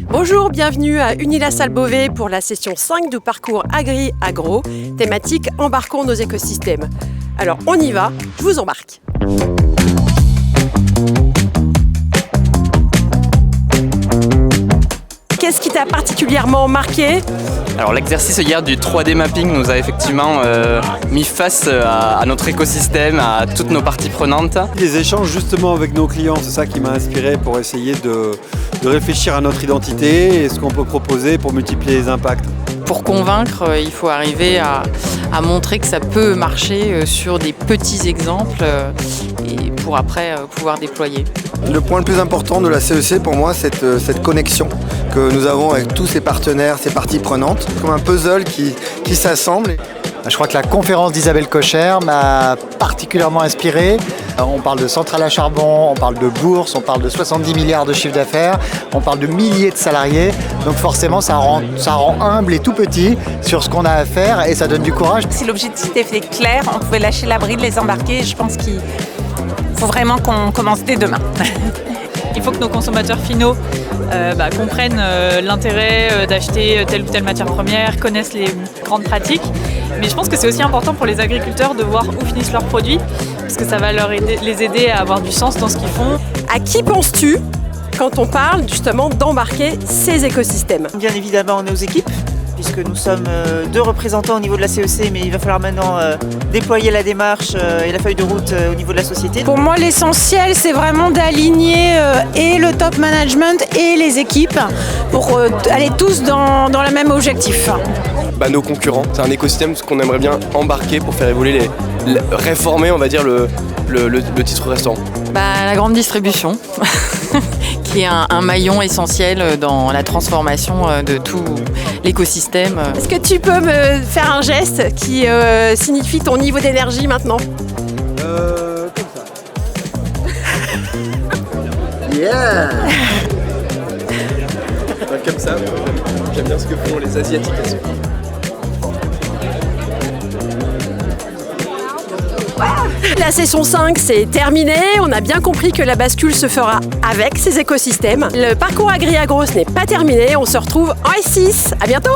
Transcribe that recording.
Bonjour, bienvenue à Unilassal-Beauvais pour la session 5 du parcours Agri-Agro, thématique Embarquons nos écosystèmes. Alors on y va, je vous embarque. Qu'est-ce qui t'a particulièrement marqué ? Alors l'exercice hier du 3D mapping nous a effectivement mis face à notre écosystème, à toutes nos parties prenantes. Les échanges justement avec nos clients, c'est ça qui m'a inspiré pour essayer de réfléchir à notre identité et ce qu'on peut proposer pour multiplier les impacts. Pour convaincre, il faut arriver à montrer que ça peut marcher sur des petits exemples et pour après pouvoir déployer. Le point le plus important de la CEC pour moi, c'est cette connexion que nous avons avec tous ces partenaires, ces parties prenantes, comme un puzzle qui s'assemble. Je crois que la conférence d'Isabelle Kocher m'a particulièrement inspiré. On parle de centrale à charbon, on parle de bourse, on parle de 70 milliards de chiffre d'affaires, on parle de milliers de salariés. Donc forcément, ça rend humble et tout petit sur ce qu'on a à faire et ça donne du courage. Si l'objectif était clair, on pouvait lâcher la bride, les embarquer. Je pense qu'il faut vraiment qu'on commence dès demain. Il faut que nos consommateurs finaux comprennent l'intérêt d'acheter telle ou telle matière première, connaissent les grandes pratiques. Mais je pense que c'est aussi important pour les agriculteurs de voir où finissent leurs produits, parce que ça va les aider à avoir du sens dans ce qu'ils font. À qui penses-tu quand on parle justement d'embarquer ces écosystèmes ? Bien évidemment nos équipes, puisque nous sommes 2 représentants au niveau de la CEC, mais il va falloir maintenant déployer la démarche et la feuille de route au niveau de la société. Pour moi, l'essentiel, c'est vraiment d'aligner et le top management et les équipes pour aller tous dans le même objectif. Nos concurrents, c'est un écosystème qu'on aimerait bien embarquer pour faire évoluer, réformer, on va dire, le titre restaurant. La grande distribution, qui est un maillon essentiel dans la transformation de tout l'écosystème. Est-ce que tu peux me faire un geste qui signifie ton niveau d'énergie maintenant ? Comme ça. Yeah. Comme ça, j'aime bien ce que font les Asiatiques aussi. La session 5, c'est terminé. On a bien compris que la bascule se fera avec ces écosystèmes. Le parcours Agri-Agro, ce n'est pas terminé. On se retrouve en S6. À bientôt.